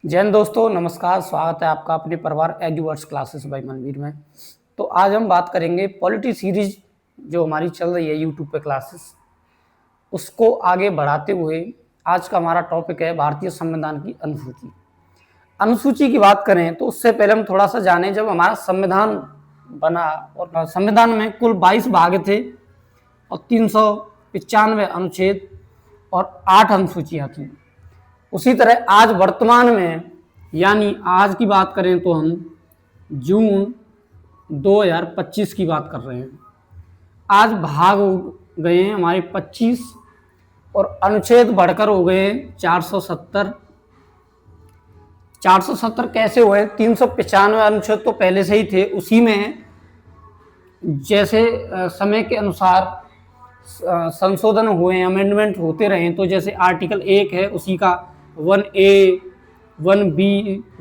जय हिंद दोस्तों, नमस्कार। स्वागत है आपका अपने परिवार एजुवर्स क्लासेस बाय मनवीर में। तो आज हम बात करेंगे पॉलिटी सीरीज जो हमारी चल रही है यूट्यूब पे क्लासेस, उसको आगे बढ़ाते हुए आज का हमारा टॉपिक है भारतीय संविधान की अनुसूची। अनुसूची की बात करें तो उससे पहले हम थोड़ा सा जानें, जब हमारा संविधान बना और संविधान में कुल 22 भाग थे और 395 अनुच्छेद और 8 अनुसूचियाँ थी। उसी तरह आज वर्तमान में, यानी आज की बात करें तो हम जून 2025 की बात कर रहे हैं। आज भाग हो गए हैं हमारे 25 और अनुच्छेद बढ़कर हो गए 470। 470 कैसे हुए? 395 अनुच्छेद तो पहले से ही थे, उसी में जैसे समय के अनुसार संशोधन हुए, अमेंडमेंट होते रहे। तो जैसे आर्टिकल 1 है, उसी का 1A, 1B,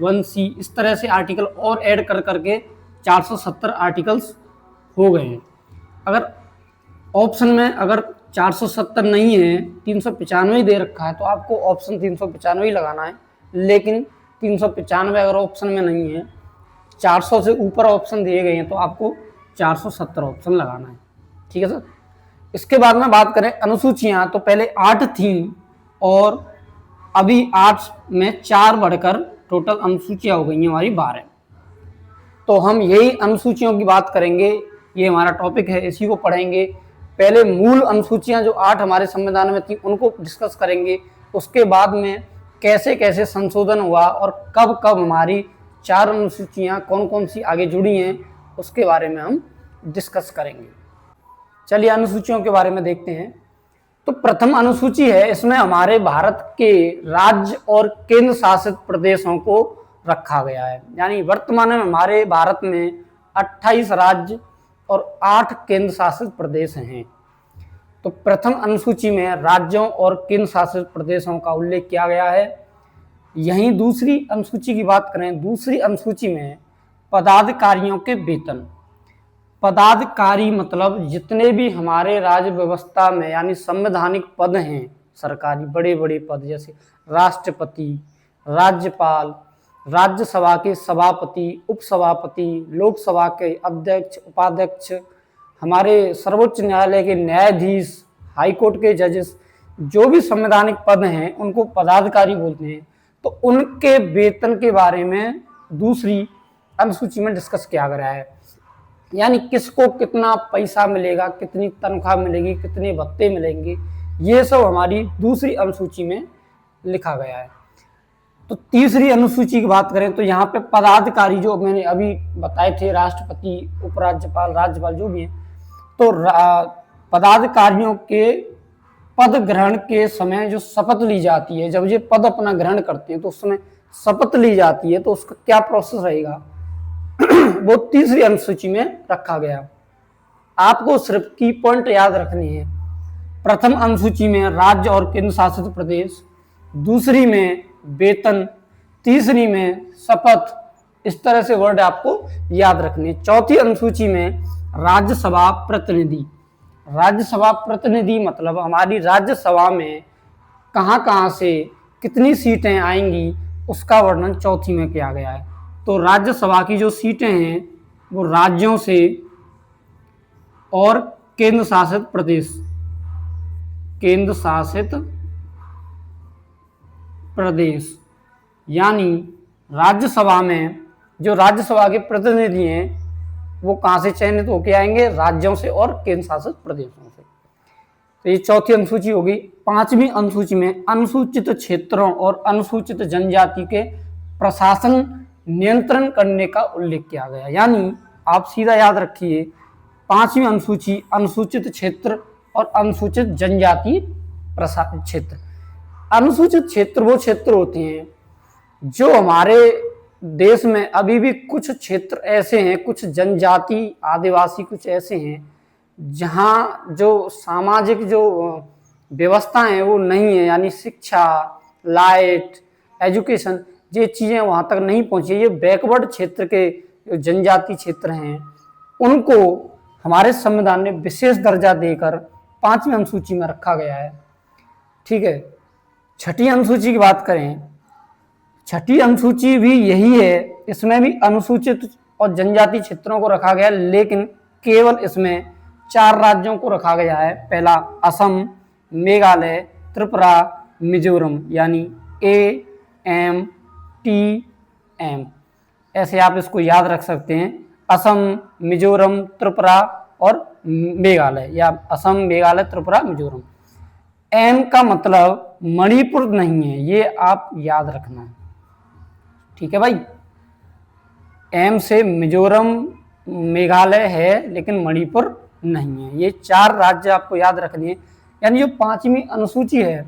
1C, इस तरह से आर्टिकल और ऐड कर करके 470 आर्टिकल्स हो गए हैं। अगर ऑप्शन में अगर 470 नहीं है, 395 दे रखा है, तो आपको ऑप्शन 395 लगाना है। लेकिन 395 अगर ऑप्शन में नहीं है, 400 से ऊपर ऑप्शन दिए गए हैं, तो आपको 470 ऑप्शन लगाना है। ठीक है सर। इसके बाद में बात करें अनुसूचियां, तो पहले 8 थी और अभी 8 में 4 बढ़कर टोटल अनुसूचियां हो गई हैं हमारी 12। तो हम यही अनुसूचियों की बात करेंगे, ये हमारा टॉपिक है, इसी को पढ़ेंगे। पहले मूल अनुसूचियां जो 8 हमारे संविधान में थी उनको डिस्कस करेंगे। उसके बाद में कैसे कैसे संशोधन हुआ और कब कब हमारी 4 अनुसूचियां कौन कौन सी आगे जुड़ी हैं, उसके बारे में हम डिस्कस करेंगे। चलिए अनुसूचियों के बारे में देखते हैं। तो प्रथम अनुसूची है, इसमें हमारे भारत के राज्य और केंद्र शासित प्रदेशों को रखा गया है। यानी वर्तमान में हमारे भारत में 28 राज्य और 8 केंद्र शासित प्रदेश हैं। तो प्रथम अनुसूची में राज्यों और केंद्र शासित प्रदेशों का उल्लेख किया गया है। यहीं दूसरी अनुसूची की बात करें, दूसरी अनुसूची में पदाधिकारियों के वेतन। पदाधिकारी मतलब जितने भी हमारे राज्य व्यवस्था में यानी संवैधानिक पद हैं, सरकारी बड़े बड़े पद, जैसे राष्ट्रपति, राज्यपाल, राज्यसभा के सभापति, उपसभापति, लोकसभा के अध्यक्ष, उपाध्यक्ष, हमारे सर्वोच्च न्यायालय के न्यायाधीश, हाईकोर्ट के जजेस, जो भी संवैधानिक पद हैं उनको पदाधिकारी बोलते हैं। तो उनके वेतन के बारे में दूसरी अनुसूची में डिस्कस किया गया है। यानी किसको कितना पैसा मिलेगा, कितनी तनख्वाह मिलेगी, कितने भत्ते मिलेंगे, ये सब हमारी दूसरी अनुसूची में लिखा गया है। तो तीसरी अनुसूची की बात करें तो यहाँ पे पदाधिकारी जो मैंने अभी बताए थे, राष्ट्रपति, उपराज्यपाल, राज्यपाल जो भी हैं, तो पदाधिकारियों के पद ग्रहण के समय जो शपथ ली जाती है, जब ये पद अपना ग्रहण करते हैं तो उस समय शपथ ली जाती है, तो उसका क्या प्रोसेस रहेगा वो तीसरी अनुसूची में रखा गया। आपको सिर्फ की पॉइंट याद रखनी है। प्रथम अनुसूची में राज्य और केंद्र शासित प्रदेश, दूसरी में वेतन, तीसरी में शपथ, इस तरह से वर्ड आपको याद रखने। चौथी अनुसूची में राज्यसभा प्रतिनिधि। राज्यसभा प्रतिनिधि मतलब हमारी राज्यसभा में कहाँ कहाँ से कितनी सीटें आएंगी, उसका वर्णन चौथी में किया गया है। तो राज्यसभा की जो सीटें हैं वो राज्यों से और केंद्र शासित प्रदेश, केंद्र शासित प्रदेश, यानी राज्यसभा में जो राज्यसभा के प्रतिनिधि हैं वो कहाँ से चयनित होकर आएंगे? राज्यों से और केंद्र शासित प्रदेशों से। तो ये चौथी अनुसूची होगी। पांचवी अनुसूची में अनुसूचित क्षेत्रों और अनुसूचित जनजाति के प्रशासन नियंत्रण करने का उल्लेख किया गया। यानी आप सीधा याद रखिए, पांचवी अनुसूची अनुसूचित क्षेत्र और अनुसूचित जनजाति क्षेत्र। अनुसूचित क्षेत्र वो क्षेत्र होते हैं जो हमारे देश में अभी भी कुछ क्षेत्र ऐसे हैं, कुछ जनजाति आदिवासी कुछ ऐसे हैं जहाँ जो सामाजिक जो व्यवस्था है वो नहीं है, यानी शिक्षा, लाइट, एजुकेशन, ये चीज़ें वहाँ तक नहीं पहुँची। ये बैकवर्ड क्षेत्र के जो जनजाति क्षेत्र हैं उनको हमारे संविधान ने विशेष दर्जा देकर पांचवी अनुसूची में रखा गया है। ठीक है। छठी अनुसूची की बात करें, छठी अनुसूची भी यही है, इसमें भी अनुसूचित और जनजाति क्षेत्रों को रखा गया, लेकिन केवल इसमें 4 राज्यों को रखा गया है। पहला असम, मेघालय, त्रिपुरा, मिजोरम, यानी AMTM। ऐसे आप इसको याद रख सकते हैं, असम, मिजोरम, त्रिपुरा और मेघालय, या असम, मेघालय, त्रिपुरा, मिजोरम। एम का मतलब मणिपुर नहीं है, ये आप याद रखना है, ठीक है भाई। एम से मिजोरम, मेघालय है, लेकिन मणिपुर नहीं है। ये 4 राज्य आपको याद रखने हैं। यानी जो 5वीं अनुसूची है,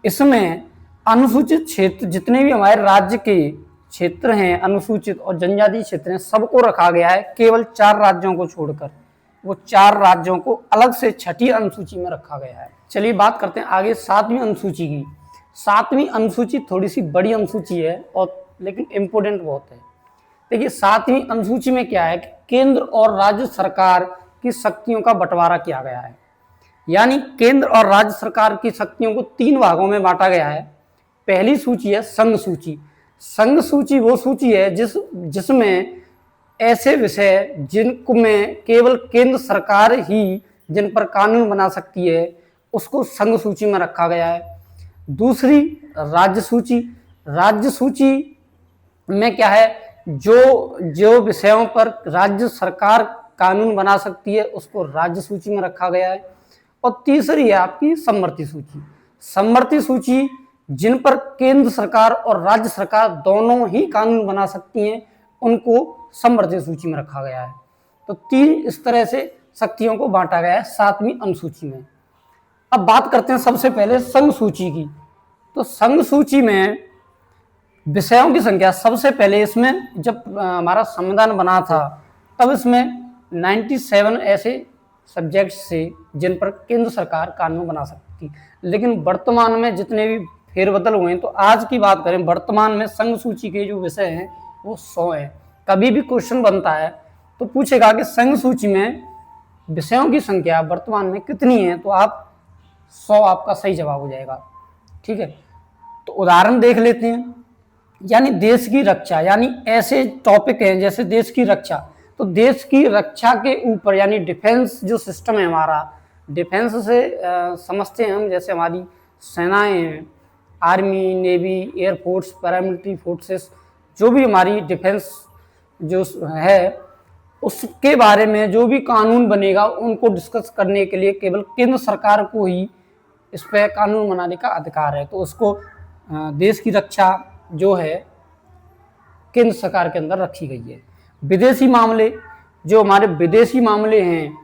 इसमें अनुसूचित क्षेत्र जितने भी हमारे राज्य के क्षेत्र हैं, अनुसूचित और जनजाति क्षेत्र हैं, सबको रखा गया है, केवल 4 राज्यों को छोड़कर। वो 4 राज्यों को अलग से छठी अनुसूची में रखा गया है। चलिए बात करते हैं आगे 7वीं अनुसूची की। 7वीं अनुसूची थोड़ी सी बड़ी अनुसूची है, और लेकिन इम्पोर्टेंट बहुत है। देखिए 7वीं अनुसूची में क्या है कि केंद्र और राज्य सरकार की शक्तियों का बंटवारा किया गया है। यानी केंद्र और राज्य सरकार की शक्तियों को 3 भागों में बांटा गया है। पहली सूची है संघ सूची। संघ सूची वो सूची है जिसमें ऐसे विषय जिनमें केवल केंद्र सरकार ही जिन पर कानून बना सकती है, उसको संघ सूची में रखा गया है। दूसरी राज्य सूची। राज्य सूची में क्या है, जो विषयों पर राज्य सरकार कानून बना सकती है, उसको राज्य सूची में रखा गया है। और तीसरी है आपकी समवर्ती सूची। समवर्ती सूची जिन पर केंद्र सरकार और राज्य सरकार दोनों ही कानून बना सकती हैं, उनको समवर्ती सूची में रखा गया है। तो 3 इस तरह से शक्तियों को बांटा गया है 7वीं अनुसूची में। अब बात करते हैं सबसे पहले संघ सूची की। तो संघ सूची में विषयों की संख्या, सबसे पहले इसमें जब हमारा संविधान बना था, तब इसमें 97 ऐसे सब्जेक्ट्स थे जिन पर केंद्र सरकार कानून बना सकती थी। लेकिन वर्तमान में जितने भी फेरबदल हुए हैं, तो आज की बात करें, वर्तमान में संघ सूची के जो विषय हैं वो 100 हैं। कभी भी क्वेश्चन बनता है तो पूछेगा कि संघ सूची में विषयों की संख्या वर्तमान में कितनी है, तो आप 100 आपका सही जवाब हो जाएगा, ठीक है। तो उदाहरण देख लेते हैं। यानी देश की रक्षा, यानी ऐसे टॉपिक हैं जैसे देश की रक्षा। तो देश की रक्षा के ऊपर, यानी डिफेंस जो सिस्टम है हमारा, डिफेंस से समझते हैं हम जैसे हमारी सेनाएं हैं, army, navy, air force, paramilitary forces, जो भी हमारी डिफेंस जो है, उसके बारे में जो भी कानून बनेगा उनको डिस्कस करने के लिए केवल केंद्र सरकार को ही इस पर कानून बनाने का अधिकार है। तो उसको देश की रक्षा जो है केंद्र सरकार के अंदर रखी गई है। विदेशी मामले, जो हमारे विदेशी मामले हैं,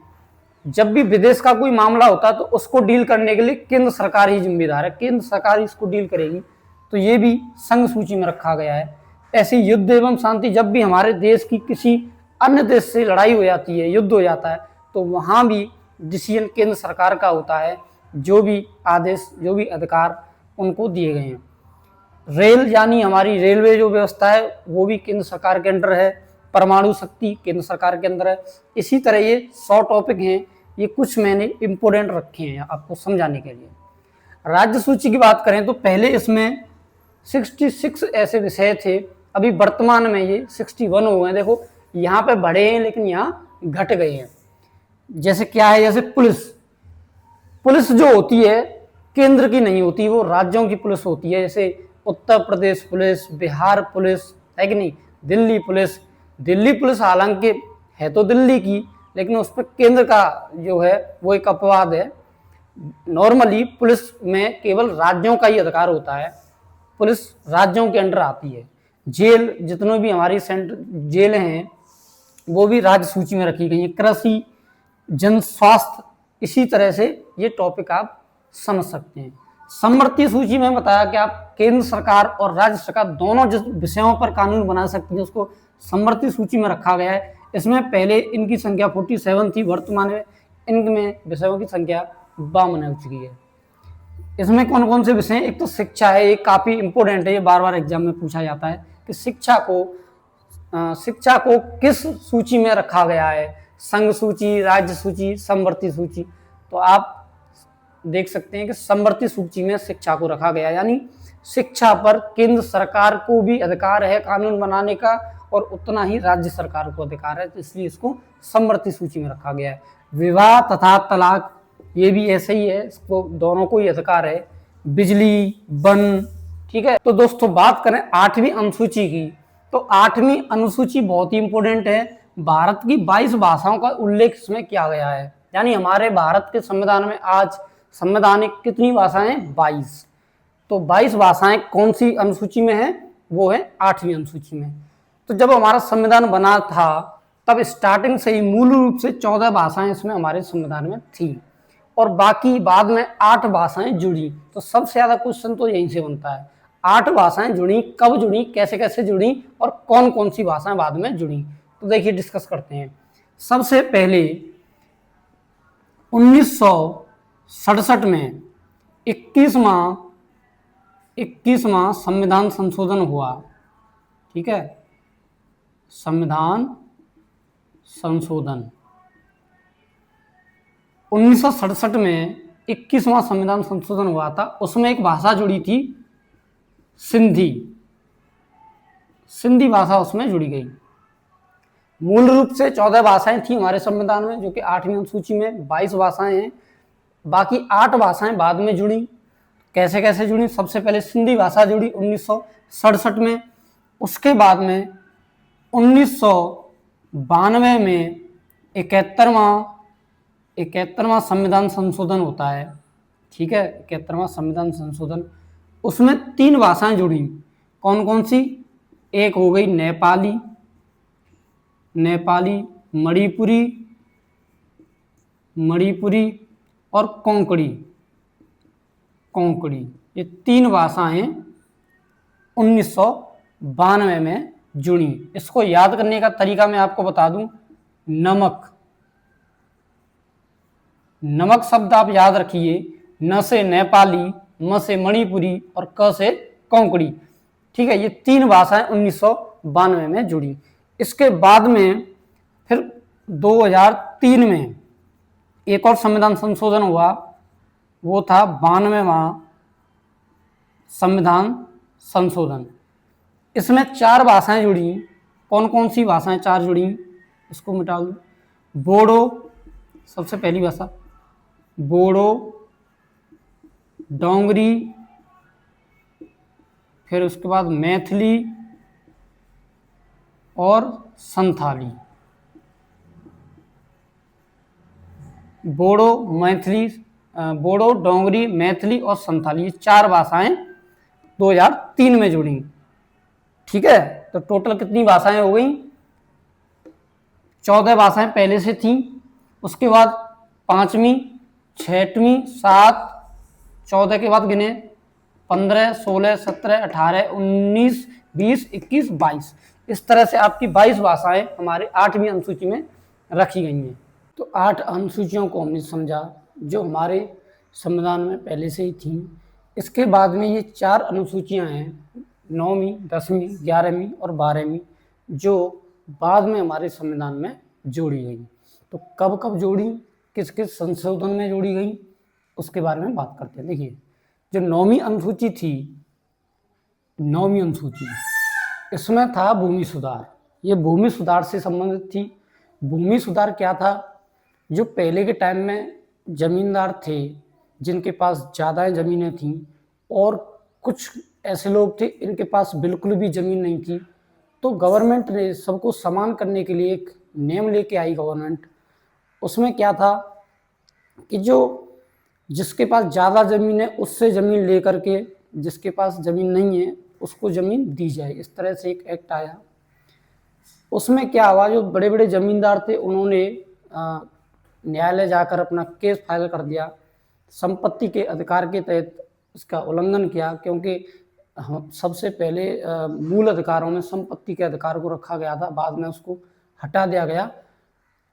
जब भी विदेश का कोई मामला होता है तो उसको डील करने के लिए केंद्र सरकार ही जिम्मेदार है, केंद्र सरकार इसको डील करेगी। तो ये भी संघ सूची में रखा गया है। ऐसे युद्ध एवं शांति, जब भी हमारे देश की किसी अन्य देश से लड़ाई हो जाती है, युद्ध हो जाता है, तो वहाँ भी डिसीजन केंद्र सरकार का होता है। जो भी आदेश, जो भी अधिकार उनको दिए गए हैं। रेल, यानी हमारी रेलवे जो व्यवस्था है वो भी केंद्र सरकार के अंडर है। परमाणु शक्ति केंद्र सरकार के अंदर है। इसी तरह ये 100 टॉपिक हैं, ये कुछ मैंने इम्पोर्टेंट रखे हैं आपको समझाने के लिए। राज्य सूची की बात करें तो पहले इसमें 66 ऐसे विषय थे, अभी वर्तमान में ये 61 हो गए। देखो यहाँ पे बढ़े हैं लेकिन यहाँ घट गए हैं। जैसे क्या है, जैसे पुलिस जो होती है केंद्र की नहीं होती, वो राज्यों की पुलिस होती है। जैसे उत्तर प्रदेश पुलिस, बिहार पुलिस है कि नहीं, दिल्ली पुलिस हालांकि है तो दिल्ली की, लेकिन उस पर केंद्र का जो है वो एक अपवाद है। नॉर्मली पुलिस में केवल राज्यों का ही अधिकार होता है, पुलिस राज्यों के अंडर आती है। जेल, जितने भी हमारी जेल हैं वो भी राज्य सूची में रखी गई है। कृषि, जन स्वास्थ्य, इसी तरह से ये टॉपिक आप समझ सकते हैं। समवर्ती सूची में बताया कि आप केंद्र सरकार और राज्य सरकार दोनों जिस विषयों पर कानून बना सकती है उसको समवर्ती सूची में रखा गया है। इसमें पहले इनकी संख्या 47 थी, वर्तमान में इनमें विषयों की संख्या 52 हो चुकी है। इसमें कौन कौन से विषय हैं? एक तो शिक्षा है, ये काफ़ी इंपॉर्टेंट है, ये बार बार एग्जाम में पूछा जाता है कि शिक्षा को किस सूची में रखा गया है, संघ सूची, राज्य सूची, समवर्ती सूची। तो आप देख सकते हैं कि समवर्ती सूची में शिक्षा को रखा गया, यानी शिक्षा पर केंद्र सरकार को भी अधिकार है कानून बनाने का और उतना ही राज्य सरकार को अधिकार है, तो इसलिए इसको समवर्ती सूची में रखा गया है। विवाह तथा तलाक ये भी ऐसे ही है, इसको दोनों को ही अधिकार है। बिजली, वन, ठीक है। तो दोस्तों बात करें 8वीं अनुसूची की, तो 8वीं अनुसूची बहुत ही इंपॉर्टेंट है। भारत की 22 भाषाओं का उल्लेख इसमें किया गया है, यानी हमारे भारत के संविधान में आज संवैधानिक कितनी भाषाएं? 22। तो 22 भाषाएं कौन सी अनुसूची में है? वो है 8वीं अनुसूची में। तो जब हमारा संविधान बना था तब स्टार्टिंग से ही मूल रूप से 14 भाषाएं इसमें हमारे संविधान में थी और बाकी बाद में 8 भाषाएं जुड़ी। तो सबसे ज्यादा क्वेश्चन तो यहीं से बनता है, 8 भाषाएं जुड़ी, कब जुड़ी, कैसे कैसे जुड़ी और कौन कौन सी भाषाएं बाद में जुड़ी। तो देखिए डिस्कस करते हैं। सबसे पहले 1967 में 21वां संविधान संशोधन हुआ, ठीक है, संविधान संशोधन 1967 में 21वां संविधान संशोधन हुआ था। उसमें एक भाषा जुड़ी थी, सिंधी भाषा उसमें जुड़ी गई। मूल रूप से 14 भाषाएं थी हमारे संविधान में, जो कि 8वीं अनुसूची में 22 भाषाएं हैं, बाकी 8 भाषाएं बाद में जुड़ी। कैसे कैसे जुड़ी? सबसे पहले सिंधी भाषा जुड़ी 1967 में, उसके बाद में 1992 में 71वां संविधान संशोधन होता है, ठीक है, 71वां संविधान संशोधन। उसमें 3 भाषाएं जुड़ी, कौन कौन सी? एक हो गई नेपाली, मणिपुरी और कोंकणी। ये 3 भाषाएं 1992 में जुड़ी। इसको याद करने का तरीका मैं आपको बता दूं, नमक शब्द आप याद रखिए, न से नेपाली, म से मणिपुरी और क से कोंकणी, ठीक है। ये 3 भाषाएं 1992 में जुड़ी। इसके बाद में फिर 2003 में एक और संविधान संशोधन हुआ, वो था 92वां संविधान संशोधन। इसमें 4 भाषाएं जुड़ी। कौन कौन सी भाषाएं 4 जुड़ी? इसको मिटा दूं। बोडो, सबसे पहली भाषा बोडो, डोंगरी, फिर उसके बाद मैथिली और संथाली। बोडो, डोंगरी, मैथिली और संथाली, ये 4 भाषाएं 2003 में जुड़ी, ठीक है। तो टोटल कितनी भाषाएं हो गई? 14 भाषाएं पहले से थी, उसके बाद 5वीं, 6वीं, 7, 14 के बाद गिने 15, 16, 17, 18, 19, 20, 21, 22। इस तरह से आपकी 22 भाषाएं हमारे 8वीं अनुसूची में रखी गई हैं। तो 8 अनुसूचियों को हमने समझा जो हमारे संविधान में पहले से ही थी। इसके बाद में ये 4 अनुसूचियां हैं, 9वीं, 10वीं, 11वीं और 12वीं, जो बाद में हमारे संविधान में जोड़ी गई। तो कब कब जोड़ी, किस किस संशोधन में जोड़ी गई, उसके बारे में बात करते हैं। देखिए, जो 9वीं अनुसूची थी, 9वीं अनुसूची, इसमें था भूमि सुधार। ये भूमि सुधार से संबंधित थी। भूमि सुधार क्या था? जो पहले के टाइम में जमींदार थे जिनके पास ज़्यादा ज़मीनें थीं और कुछ ऐसे लोग थे इनके पास बिल्कुल भी ज़मीन नहीं थी, तो गवर्नमेंट ने सबको समान करने के लिए एक नियम लेके आई गवर्नमेंट। उसमें क्या था कि जो जिसके पास ज़्यादा ज़मीन है उससे ज़मीन लेकर के जिसके पास ज़मीन नहीं है उसको ज़मीन दी जाए, इस तरह से एक एक्ट आया। उसमें क्या हुआ, जो बड़े बड़े ज़मींदार थे उन्होंने न्यायालय जाकर अपना केस फाइल कर दिया, संपत्ति के अधिकार के तहत इसका उल्लंघन किया, क्योंकि सबसे पहले मूल अधिकारों में संपत्ति के अधिकार को रखा गया था, बाद में उसको हटा दिया गया।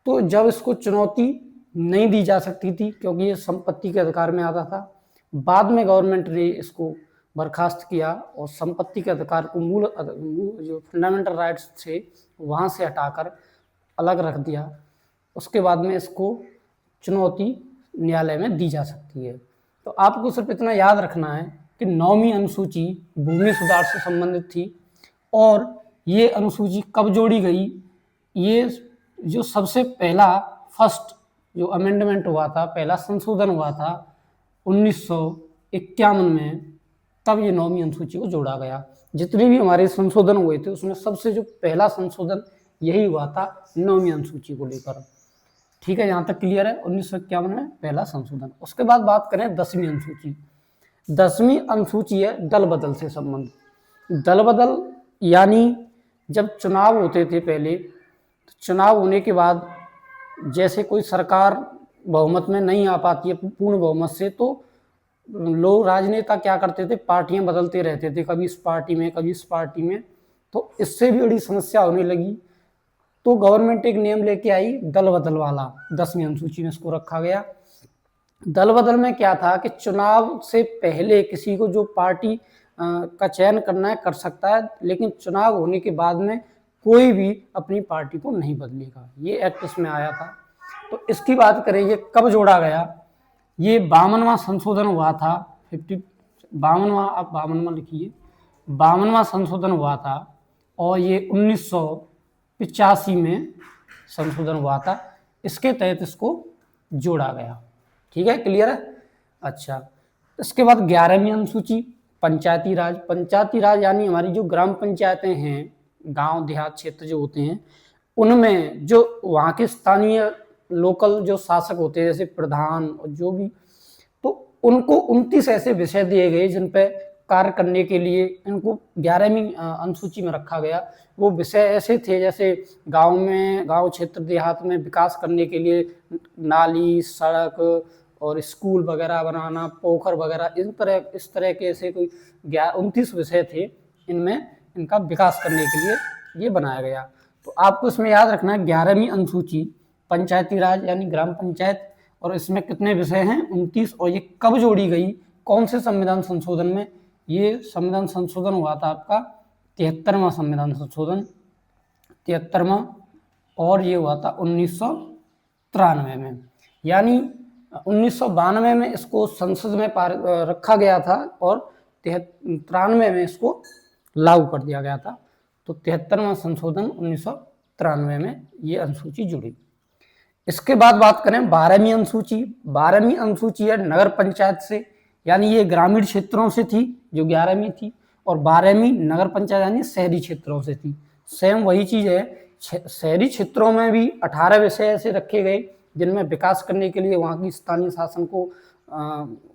तो जब इसको चुनौती नहीं दी जा सकती थी क्योंकि ये संपत्ति के अधिकार में आता था, बाद में गवर्नमेंट ने इसको बर्खास्त किया और संपत्ति के अधिकार को मूल जो फंडामेंटल राइट्स थे वहाँ से हटाकर अलग रख दिया। उसके बाद में इसको चुनौती न्यायालय में दी जा सकती है। तो आपको सिर्फ इतना याद रखना है कि 9वीं अनुसूची भूमि सुधार से संबंधित थी। और ये अनुसूची कब जोड़ी गई, ये जो सबसे पहला फर्स्ट जो अमेंडमेंट हुआ था, पहला संशोधन हुआ था 1951 में, तब ये 9वीं अनुसूची को जोड़ा गया। जितने भी हमारे संशोधन हुए थे उसमें सबसे जो पहला संशोधन यही हुआ था 9वीं अनुसूची को लेकर। ठीक है, यहाँ तक क्लियर है। 1951 में पहला संशोधन। उसके बाद बात करें 10वीं अनुसूची। 10वीं अनुसूची है दल बदल से संबंध। दल बदल यानी जब चुनाव होते थे पहले, तो चुनाव होने के बाद जैसे कोई सरकार बहुमत में नहीं आ पाती है पूर्ण बहुमत से, तो लोग राजनेता क्या करते थे, पार्टियां बदलते रहते थे, कभी इस पार्टी में कभी इस पार्टी में। तो इससे भी बड़ी समस्या होने लगी, तो गवर्नमेंट एक नियम लेके आई दल बदल वाला। 10वीं अनुसूची में इसको रखा गया। दल बदल में क्या था कि चुनाव से पहले किसी को जो पार्टी का चयन करना है कर सकता है, लेकिन चुनाव होने के बाद में कोई भी अपनी पार्टी को नहीं बदलेगा। ये एक्ट इसमें आया था। तो इसकी बात करें ये कब जोड़ा गया, ये 52वां संशोधन हुआ था। 52वां, आप 52वां लिखिए, 52वां संशोधन हुआ था और ये 1985 में संशोधन हुआ था। इसके तहत इसको जोड़ा गया। ठीक है, क्लियर है। अच्छा, इसके बाद 11वीं अनुसूची पंचायती राज। पंचायती राज यानी हमारी जो ग्राम पंचायतें हैं, गांव देहात क्षेत्र जो होते हैं, उनमें जो वहाँ के स्थानीय लोकल जो शासक होते हैं, जैसे प्रधान और जो भी, तो उनको 29 ऐसे विषय दिए गए जिन पे कार्य करने के लिए इनको 11वीं अनुसूची में रखा गया। वो विषय ऐसे थे जैसे गांव में, गांव क्षेत्र देहात में विकास करने के लिए नाली, सड़क और स्कूल वगैरह बनाना, पोखर वगैरह, इस तरह के ऐसे कोई 29 विषय थे, इनमें इनका विकास करने के लिए ये बनाया गया। तो आपको इसमें याद रखना है 11वीं अनुसूची पंचायती राज यानी ग्राम पंचायत, और इसमें कितने विषय हैं, 29। और ये कब जोड़ी गई, कौन से संविधान संशोधन में, ये संविधान संशोधन हुआ था आपका 73वां संविधान संशोधन, 73वां, और ये हुआ था 1993 में। यानी 1992 में इसको संसद में रखा गया था और 93 में इसको लागू कर दिया गया था। तो 73वां संशोधन 1993 में ये अनुसूची जुड़ी। इसके बाद बात करें 12वीं अनुसूची। 12वीं अनुसूची है नगर पंचायत से, यानी ये ग्रामीण क्षेत्रों से थी जो 11वीं थी, और 12वीं नगर पंचायत यानी शहरी क्षेत्रों से थी। सेम वही चीज है, शहरी क्षेत्रों में भी 18 विषय ऐसे रखे गए जिनमें विकास करने के लिए वहाँ की स्थानीय शासन को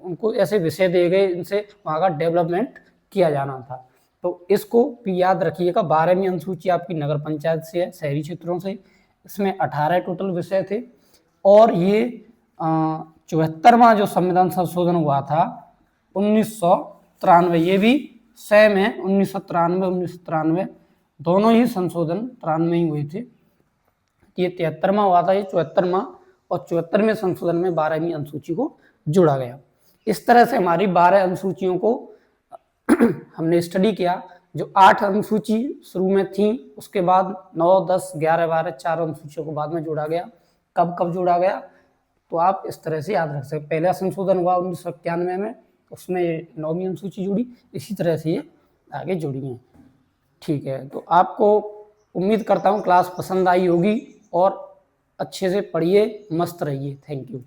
उनको ऐसे विषय दिए गए जिनसे वहाँ का डेवलपमेंट किया जाना था। तो इसको भी याद रखिएगा। 12वीं अनुसूची आपकी नगर पंचायत से है, शहरी क्षेत्रों से। इसमें 18 टोटल विषय थे। और ये 74वां जो संविधान संशोधन हुआ था 1993, ये भी सेम है, 1993 दोनों ही संशोधन 93 ही हुए थे। ये 73वां हुआ था, ये 74वां, और 74वें संशोधन में 12वीं अनुसूची को जोड़ा गया। इस तरह से हमारी 12 अनुसूचियों को हमने स्टडी किया। जो 8 अनुसूची शुरू में थी, उसके बाद 9, 10, 11, 12 4 अनुसूचियों को बाद में जोड़ा गया। कब कब जोड़ा गया, तो आप इस तरह से याद रख सकते। पहला संशोधन हुआ 1991 में, उसमें 9वीं अनुसूची जुड़ी। इसी तरह से ये आगे जुड़ी हैं। ठीक है, तो आपको उम्मीद करता हूँ क्लास पसंद आई होगी, और अच्छे से पढ़िए, मस्त रहिए। Thank you.